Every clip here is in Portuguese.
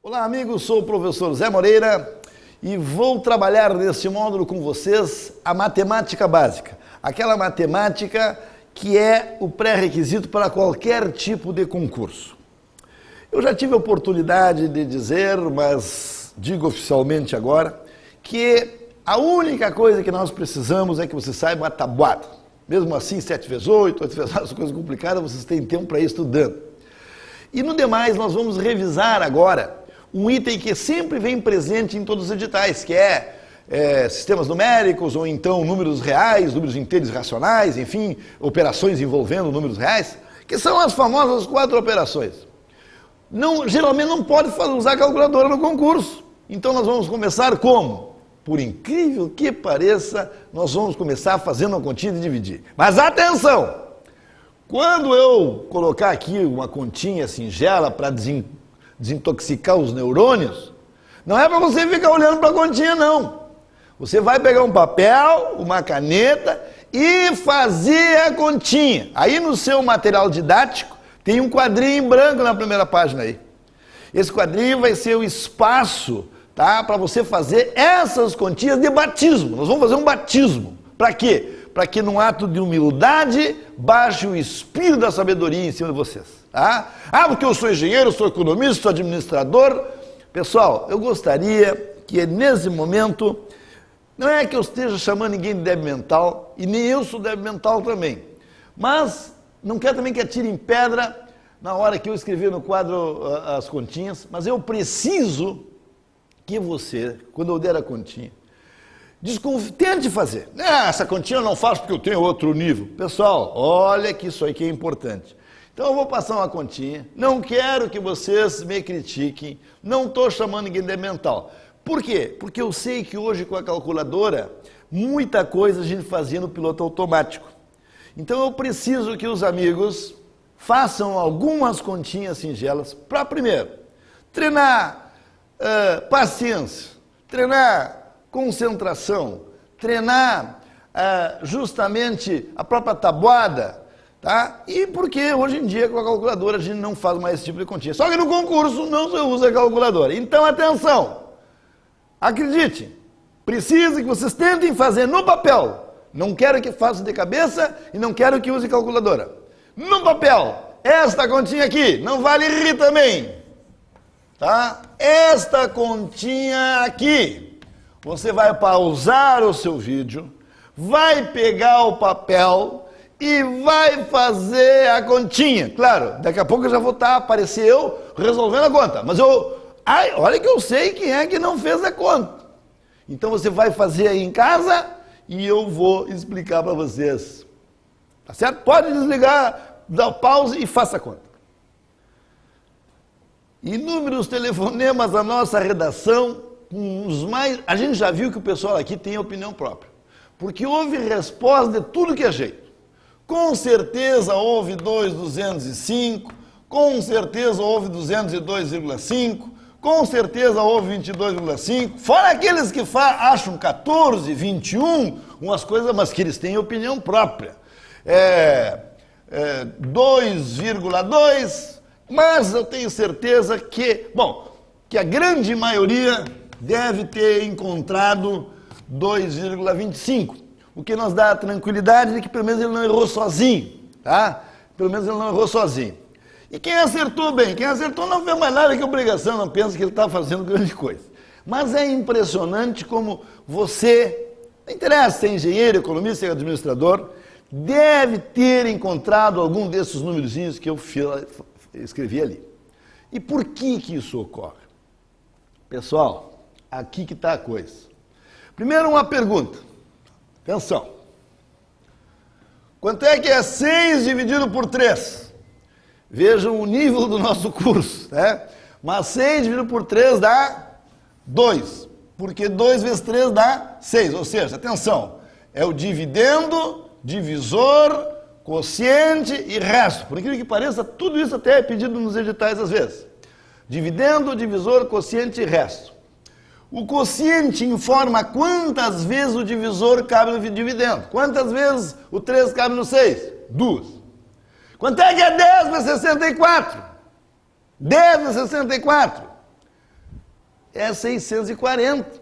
Olá amigos, sou o professor Zé Moreira e vou trabalhar neste módulo com vocês a matemática básica. Aquela matemática que é o pré-requisito para qualquer tipo de concurso. Eu já tive a oportunidade de dizer, mas digo oficialmente agora, que a única coisa que nós precisamos é que você saiba a tabuada. Mesmo assim, 7 vezes 8, 8 vezes 4, coisas complicadas, vocês têm tempo para ir estudando. E no demais, nós vamos revisar agora um item que sempre vem presente em todos os editais, que é sistemas numéricos, ou então números reais, números inteiros racionais, enfim, operações envolvendo números reais, que são as famosas 4 operações. Geralmente não pode usar calculadora no concurso. Então nós vamos começar como? Por incrível que pareça, nós vamos começar fazendo uma continha de dividir. Mas atenção! Quando eu colocar aqui uma continha singela para desintoxicar os neurônios, não é para você ficar olhando para a continha, não. Você vai pegar um papel, uma caneta e fazer a continha. Aí no seu material didático tem um quadrinho em branco na primeira página aí. Esse quadrinho vai ser o espaço, tá, para você fazer essas continhas de batismo. Nós vamos fazer um batismo. Para quê? Para que num ato de humildade baixe o espírito da sabedoria em cima de vocês. Tá? Porque eu sou engenheiro, sou economista, sou administrador. Pessoal, eu gostaria que nesse momento, não é que eu esteja chamando ninguém de débil mental, e nem eu sou débil mental também, mas não quero também que atirem pedra na hora que eu escrevi no quadro as continhas, mas eu preciso que você, quando eu der a continha, tente fazer. Essa continha eu não faço porque eu tenho outro nível. Pessoal, olha que isso aqui é importante. Então eu vou passar uma continha, não quero que vocês me critiquem, não estou chamando ninguém de mental. Por quê? Porque eu sei que hoje com a calculadora, muita coisa a gente fazia no piloto automático. Então eu preciso que os amigos façam algumas continhas singelas para, primeiro, treinar paciência, treinar concentração, treinar justamente a própria tabuada, tá? E porque hoje em dia com a calculadora a gente não faz mais esse tipo de continha. Só que no concurso não se usa a calculadora. Então atenção, acredite, precisa que vocês tentem fazer no papel. Não quero que façam de cabeça e não quero que use calculadora. No papel, esta continha aqui, não vale rir também, tá? Esta continha aqui. Você vai pausar o seu vídeo, vai pegar o papel e vai fazer a continha. Claro, daqui a pouco eu já vou aparecer eu resolvendo a conta. Mas olha que eu sei quem é que não fez a conta. Então você vai fazer aí em casa e eu vou explicar para vocês. Tá certo? Pode desligar, dar pause e faça a conta. Inúmeros telefonemas à nossa redação. A gente já viu que o pessoal aqui tem opinião própria, porque houve resposta de tudo que é jeito. Com certeza houve 205, com certeza houve 202,5, com certeza houve 22,5, fora aqueles que acham 14, 21, umas coisas, mas que eles têm opinião própria. 2,2, mas eu tenho certeza que a grande maioria deve ter encontrado 2,25, o que nos dá a tranquilidade de que pelo menos ele não errou sozinho, tá? Pelo menos ele não errou sozinho. E quem acertou bem, quem acertou não fez mais nada que obrigação, não pensa que ele está fazendo grande coisa. Mas é impressionante como você, não interessa se é engenheiro, economista, se é administrador, deve ter encontrado algum desses númerozinhos que eu escrevi ali. E por que isso ocorre? Pessoal, aqui que está a coisa. Primeiro uma pergunta. Atenção. Quanto é que é 6 dividido por 3? Vejam o nível do nosso curso, né? Mas 6 dividido por 3 dá 2. Porque 2 vezes 3 dá 6. Ou seja, atenção, é o dividendo, divisor, quociente e resto. Por incrível que pareça, tudo isso até é pedido nos editais às vezes. Dividendo, divisor, quociente e resto. O quociente informa quantas vezes o divisor cabe no dividendo. Quantas vezes o 3 cabe no 6? 2. Quanto é que é 10 vezes 64? 10 vezes 64. é 640.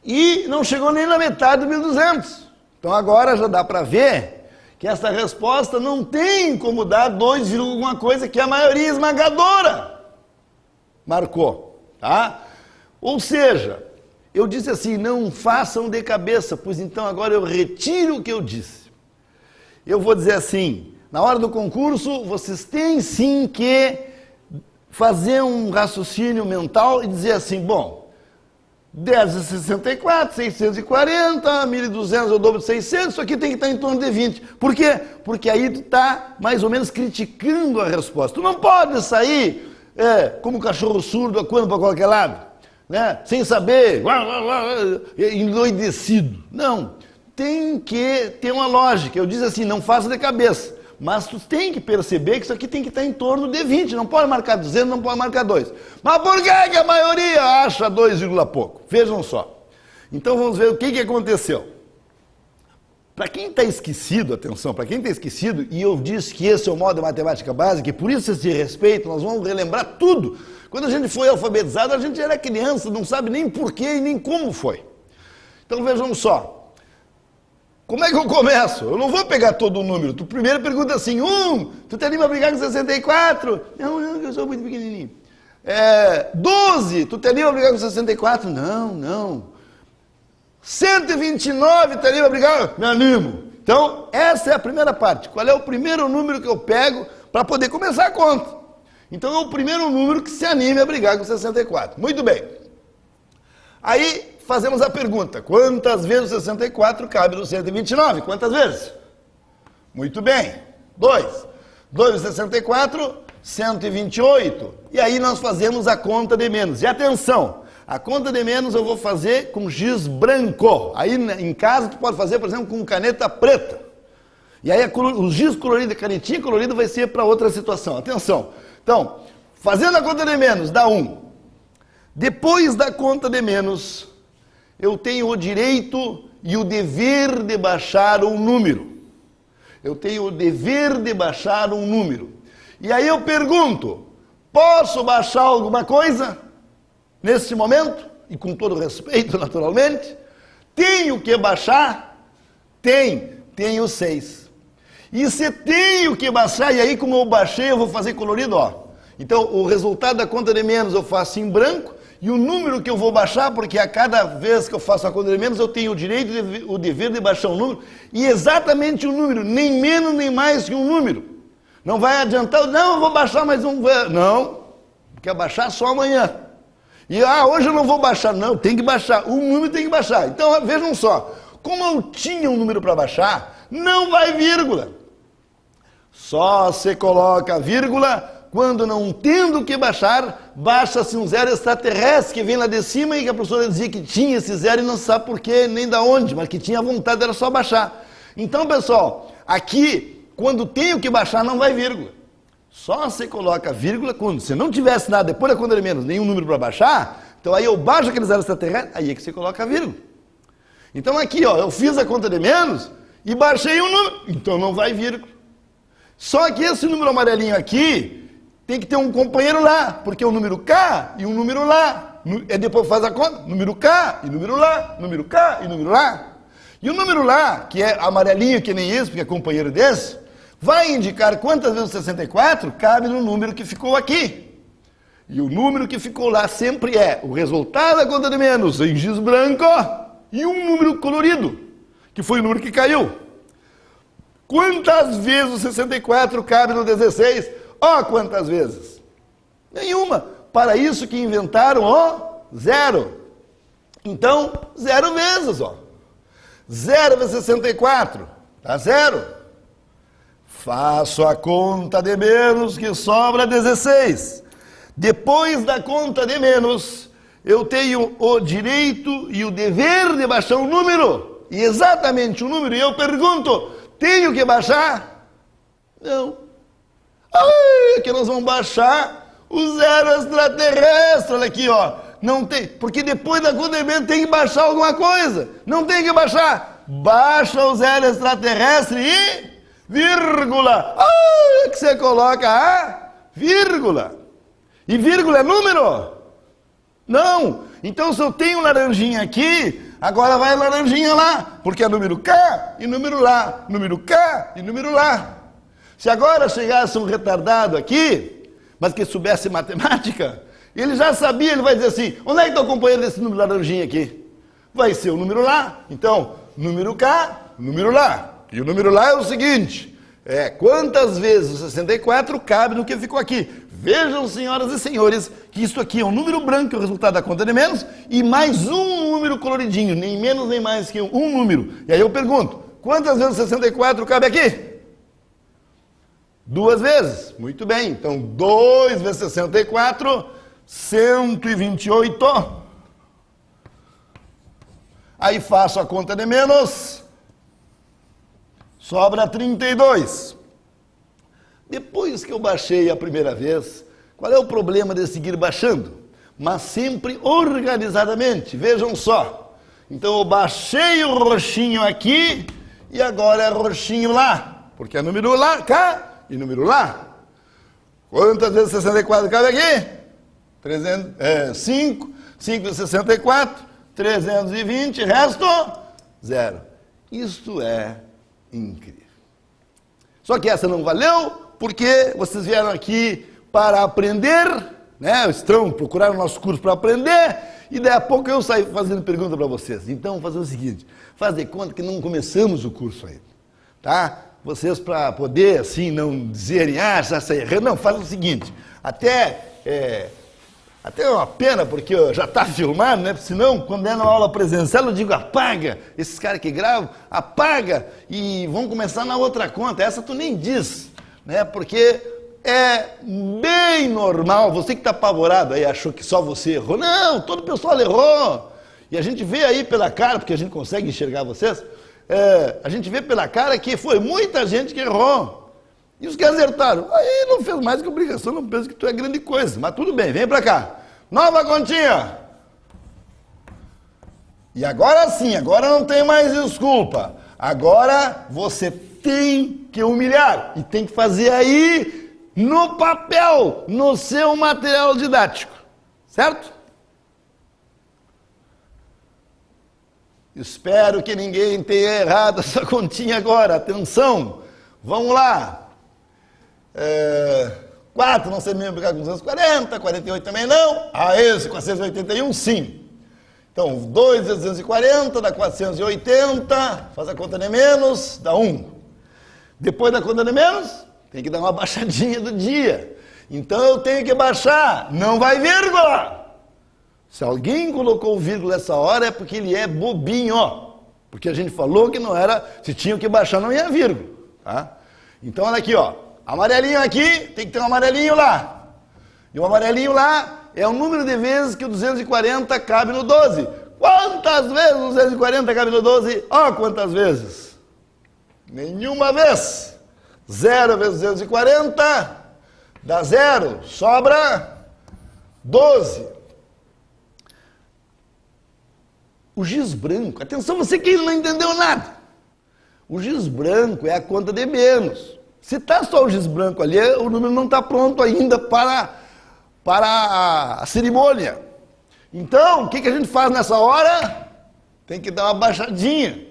E não chegou nem na metade do 1200. Então agora já dá para ver que essa resposta não tem como dar 2, alguma coisa que a maioria esmagadora marcou, tá? Ou seja, eu disse assim, não façam de cabeça, pois então agora eu retiro o que eu disse. Eu vou dizer assim, na hora do concurso, vocês têm sim que fazer um raciocínio mental e dizer assim, bom, 10 vezes 64, 640, 1.200 é o dobro de 600, isso aqui tem que estar em torno de 20. Por quê? Porque aí tu está mais ou menos criticando a resposta. Tu não pode sair como um cachorro surdo acuando para qualquer lado, né? Sem saber, endoidecido. Não, tem que ter uma lógica. Eu disse assim, não faça de cabeça. Mas tu tem que perceber que isso aqui tem que estar em torno de 20, não pode marcar 200, não pode marcar 2. Mas por que a maioria acha 2, pouco? Vejam só. Então vamos ver o que aconteceu. Para quem está esquecido, atenção, para quem está esquecido, e eu disse que esse é o modo de matemática básica, e por isso esse respeito, nós vamos relembrar tudo. Quando a gente foi alfabetizado, a gente era criança, não sabe nem porquê e nem como foi. Então vejam só. Como é que eu começo? Eu não vou pegar todo o número. Tu primeiro pergunta assim, tu te anima a brigar com 64? Não, eu sou muito pequenininho. 12, tu te anima a brigar com 64? Não. 129, te anima a brigar? Me animo. Então, essa é a primeira parte. Qual é o primeiro número que eu pego para poder começar a conta? Então, é o primeiro número que se anime a brigar com 64. Muito bem. Aí, fazemos a pergunta, quantas vezes o 64 cabe no 129? Quantas vezes? Muito bem, 2. 2 vezes 64, 128. E aí nós fazemos a conta de menos. E atenção, a conta de menos eu vou fazer com giz branco. Aí em casa tu pode fazer, por exemplo, com caneta preta. E aí o giz colorido, a canetinha colorida vai ser para outra situação. Atenção. Então, fazendo a conta de menos, dá 1. Depois da conta de menos, eu tenho o direito e o dever de baixar um número. Eu tenho o dever de baixar um número. E aí eu pergunto, posso baixar alguma coisa nesse momento? E com todo respeito, naturalmente. Tenho que baixar? Tenho 6. E se tenho que baixar, e aí como eu baixei, eu vou fazer colorido, ó. Então o resultado da conta de menos eu faço em branco, e o número que eu vou baixar, porque a cada vez que eu faço a conta de menos, eu tenho o direito, o dever de baixar um número, e exatamente um número, nem menos nem mais que um número. Não vai adiantar, não, eu vou baixar mais um, não, quer baixar só amanhã. E, hoje eu não vou baixar, não, tem que baixar, um número tem que baixar. Então, vejam só, como eu tinha um número para baixar, não vai vírgula. Só se coloca vírgula quando não tendo que baixar, baixa-se um zero extraterrestre que vem lá de cima e que a professora dizia que tinha esse zero e não sabe por quê, nem da onde, mas que tinha vontade, era só baixar. Então, pessoal, aqui, quando tenho que baixar, não vai vírgula. Só se coloca vírgula quando, se não tivesse nada, depois da conta de menos, nenhum número para baixar, então aí eu baixo aquele zero extraterrestre, aí é que você coloca vírgula. Então aqui, ó, eu fiz a conta de menos e baixei um número, então não vai vírgula. Só que esse número amarelinho aqui tem que ter um companheiro lá, porque é um número K e um número lá. E depois faz a conta, número K e número lá, número K e número lá. E o número lá, que é amarelinho que nem esse, porque é companheiro desse, vai indicar quantas vezes o 64 cabe no número que ficou aqui. E o número que ficou lá sempre é o resultado da conta de menos em giz branco e um número colorido, que foi o número que caiu. Quantas vezes o 64 cabe no 16? Quantas vezes? Nenhuma. Para isso que inventaram o zero. Então, 0 vezes, ó. 0 vezes 64, dá 0. Faço a conta de menos que sobra 16. Depois da conta de menos, eu tenho o direito e o dever de baixar um número. E exatamente o número. E eu pergunto, tenho que baixar? Não. Que nós vamos baixar o zero extraterrestre, olha aqui, ó. Não tem, porque depois da conta de menos tem que baixar alguma coisa. Não tem que baixar. Baixa o zero extraterrestre e vírgula. Que você coloca a vírgula. E vírgula é número? Não! Então, se eu tenho laranjinha aqui, agora vai laranjinha lá, porque é número cá e número lá, número cá e número lá. Se agora chegasse um retardado aqui, mas que soubesse matemática, ele já sabia, ele vai dizer assim, onde é que está o companheiro desse número laranjinha aqui? Vai ser o número lá. Então, número cá, número lá. E o número lá é o seguinte, quantas vezes o 64 cabe no que ficou aqui? Vejam, senhoras e senhores, que isso aqui é um número branco, que é o resultado da conta de menos, e mais um número coloridinho, nem menos nem mais que um número. E aí eu pergunto, quantas vezes o 64 cabe aqui? 2 vezes. Muito bem, então 2 vezes 64, 128. Aí faço a conta de menos, sobra 32. Depois que eu baixei a primeira vez, qual é o problema de seguir baixando? Mas sempre organizadamente, vejam só. Então eu baixei o roxinho aqui e agora é roxinho lá, porque é número lá, cá e número lá. Quantas vezes 64 cabe aqui? 5, 5 vezes 64, 320, resto, 0. Isto é incrível. Só que essa não valeu, porque vocês vieram aqui para aprender, né? Estão procurando o nosso curso para aprender, e daí a pouco eu saio fazendo pergunta para vocês. Então, vamos fazer o seguinte, faz de conta que não começamos o curso ainda, tá? Vocês, para poder, assim, não dizerem, já saí errando, não, faz o seguinte, até é uma pena, porque já está filmado, né? Senão, quando é na aula presencial, eu digo, apaga, esses caras que gravam, apaga, e vão começar na outra conta, essa tu nem diz, né? Porque é bem normal, você que está apavorado aí, achou que só você errou, não, todo o pessoal errou, e a gente vê aí pela cara, porque a gente consegue enxergar vocês, a gente vê pela cara que foi muita gente que errou. E os que acertaram, aí não fez mais que obrigação, não pensa que tu é grande coisa. Mas tudo bem, vem pra cá. Nova continha. E agora sim, agora não tem mais desculpa. Agora você tem que humilhar. E tem que fazer aí no papel, no seu material didático. Certo? Espero que ninguém tenha errado essa continha agora. Atenção, vamos lá. 4 não sei mesmo brigar com 240, 48 também não. Esse 481 sim. Então 2 vezes 240 dá 480, faz a conta de menos, dá 1. Depois da conta de menos, tem que dar uma baixadinha do dia. Então eu tenho que baixar, não vai vírgula. Se alguém colocou vírgula essa hora é porque ele é bobinho, ó. Porque a gente falou que não era, se tinha que baixar não ia vírgula, tá? Então olha aqui, ó. Amarelinho aqui, tem que ter um amarelinho lá. E o amarelinho lá é o número de vezes que o 240 cabe no 12. Quantas vezes o 240 cabe no 12? Ó, quantas vezes? Nenhuma vez. 0 vezes 240 dá 0, sobra 12. O giz branco, atenção você que não entendeu nada. O giz branco é a conta de menos. Se está só o giz branco ali, o número não está pronto ainda para a cerimônia. Então, o que a gente faz nessa hora? Tem que dar uma baixadinha.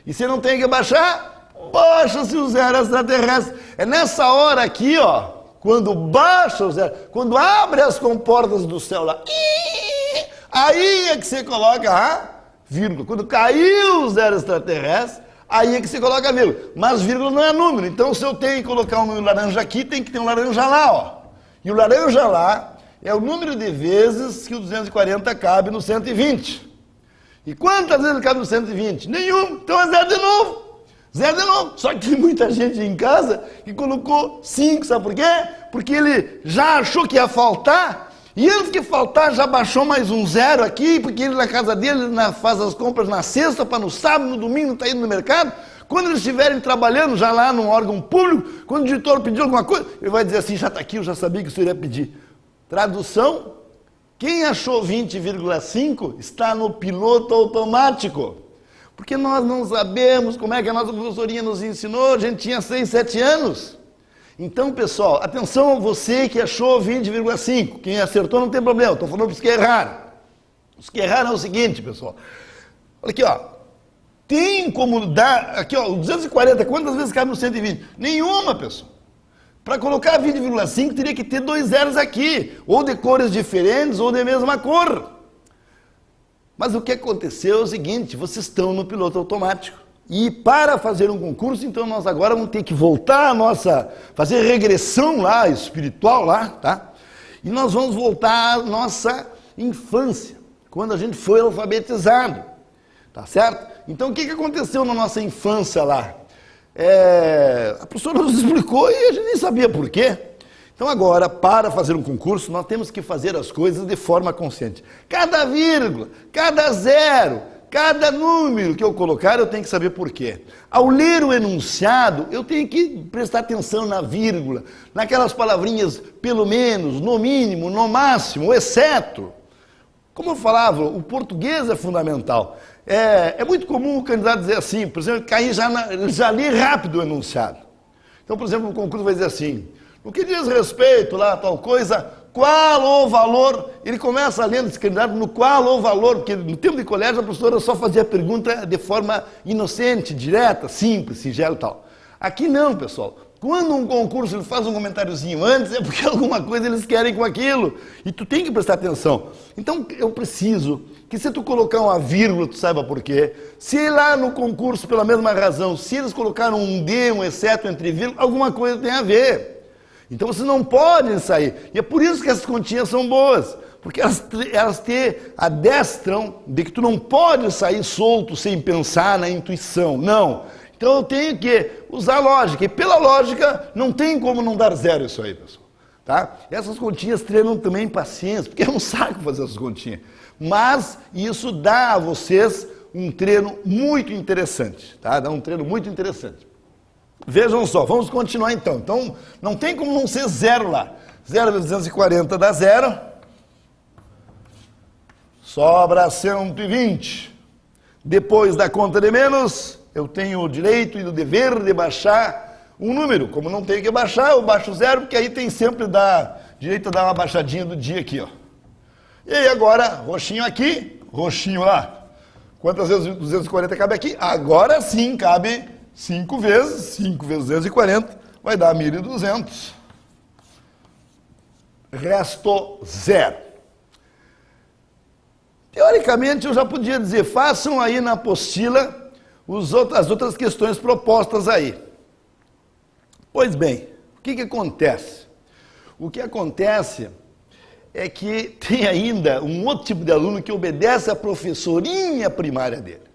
E se não tem que baixar, baixa-se o zero extraterrestre. É nessa hora aqui, ó, quando baixa o zero, quando abre as comportas do céu lá, aí é que você coloca a vírgula. Quando caiu o zero extraterrestre, aí é que você coloca a vírgula. Mas vírgula não é número. Então, se eu tenho que colocar um número laranja aqui, tem que ter um laranja lá, ó. E o laranja lá é o número de vezes que o 240 cabe no 120. E quantas vezes cabe no 120? Nenhum. Então é 0 de novo. 0 de novo. Só que tem muita gente em casa que colocou 5, sabe por quê? Porque ele já achou que ia faltar. E antes que faltar, já baixou mais um 0 aqui, porque ele na casa dele faz as compras na sexta, para no sábado, no domingo, está indo no mercado. Quando eles estiverem trabalhando já lá num órgão público, quando o editor pedir alguma coisa, ele vai dizer assim, já está aqui, eu já sabia que o senhor ia pedir. Tradução, quem achou 20,5 está no piloto automático. Porque nós não sabemos como é que a nossa professorinha nos ensinou, a gente tinha 6, 7 anos. Então, pessoal, atenção você que achou 20,5. Quem acertou não tem problema, estou falando para os que erraram. Os que erraram é o seguinte, pessoal. Olha aqui, ó. Tem como dar... Aqui, ó, o 240, quantas vezes cabe no 120? Nenhuma, pessoal. Para colocar 20,5 teria que ter 2 zeros aqui. Ou de cores diferentes, ou de mesma cor. Mas o que aconteceu é o seguinte, vocês estão no piloto automático. E para fazer um concurso, então nós agora vamos ter que voltar a nossa... Fazer regressão lá, espiritual lá, tá? E nós vamos voltar à nossa infância, quando a gente foi alfabetizado, tá certo? Então o que aconteceu na nossa infância lá? A professora nos explicou e a gente nem sabia por quê. Então agora, para fazer um concurso, nós temos que fazer as coisas de forma consciente. Cada vírgula, cada zero, cada número que eu colocar, eu tenho que saber por quê. Ao ler o enunciado, eu tenho que prestar atenção na vírgula, naquelas palavrinhas pelo menos, no mínimo, no máximo, exceto. Como eu falava, o português é fundamental. É muito comum o candidato dizer assim, por exemplo, cair já lê rápido o enunciado. Então, por exemplo, o concurso vai dizer assim, no que diz respeito lá a tal coisa, qual o valor? Ele começa lendo esse candidato no qual o valor, porque no tempo de colégio a professora só fazia a pergunta de forma inocente, direta, simples, singela e tal. Aqui não, pessoal. Quando um concurso ele faz um comentáriozinho antes, é porque alguma coisa eles querem com aquilo. E tu tem que prestar atenção. Então, eu preciso que se tu colocar uma vírgula, tu saiba por quê. Se lá no concurso, pela mesma razão, se eles colocaram um D, um exceto entre vírgula, alguma coisa tem a ver. Então, vocês não podem sair. E é por isso que essas continhas são boas. Porque elas te adestram de que tu não pode sair solto sem pensar na intuição. Não. Então eu tenho que usar lógica, e pela lógica não tem como não dar zero isso aí, pessoal. Tá? Essas continhas treinam também paciência, porque é um saco fazer essas continhas. Mas isso dá a vocês um treino muito interessante, tá? Dá um treino muito interessante. Vejam só, vamos continuar então. Então não tem como não ser zero lá. 0 vezes 240 dá zero. Sobra 120. Depois da conta de menos... eu tenho o direito e o dever de baixar um número. Como não tenho que baixar, eu baixo zero, porque aí tem sempre direito a dar uma baixadinha do dia aqui, ó. E aí agora, roxinho aqui, roxinho lá. Quantas vezes 240 cabe aqui? Agora sim cabe 5 vezes. 5 vezes 240 vai dar 1.200. Resto zero. Teoricamente, eu já podia dizer, façam aí na apostila as outras questões propostas aí. Pois bem, o que acontece? O que acontece é que tem ainda um outro tipo de aluno que obedece à professorinha primária dele.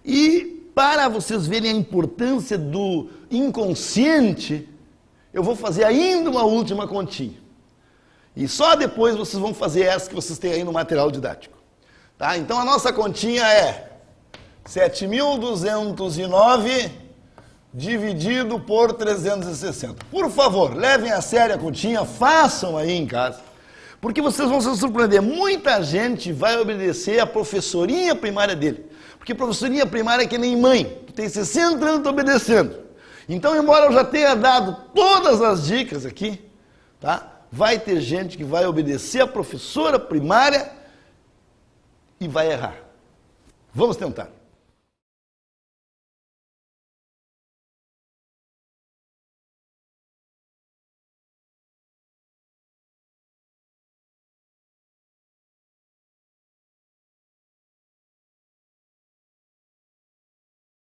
E para vocês verem a importância do inconsciente, eu vou fazer ainda uma última continha. E só depois vocês vão fazer essa que vocês têm aí no material didático. Tá? Então a nossa continha é 7.209 dividido por 360. Por favor, levem a sério a continha, façam aí em casa, porque vocês vão se surpreender. Muita gente vai obedecer a professorinha primária dele, porque professorinha primária é que nem mãe, tu tem 60 anos obedecendo. Então, embora eu já tenha dado todas as dicas aqui, tá? Vai ter gente que vai obedecer a professora primária e vai errar. Vamos tentar.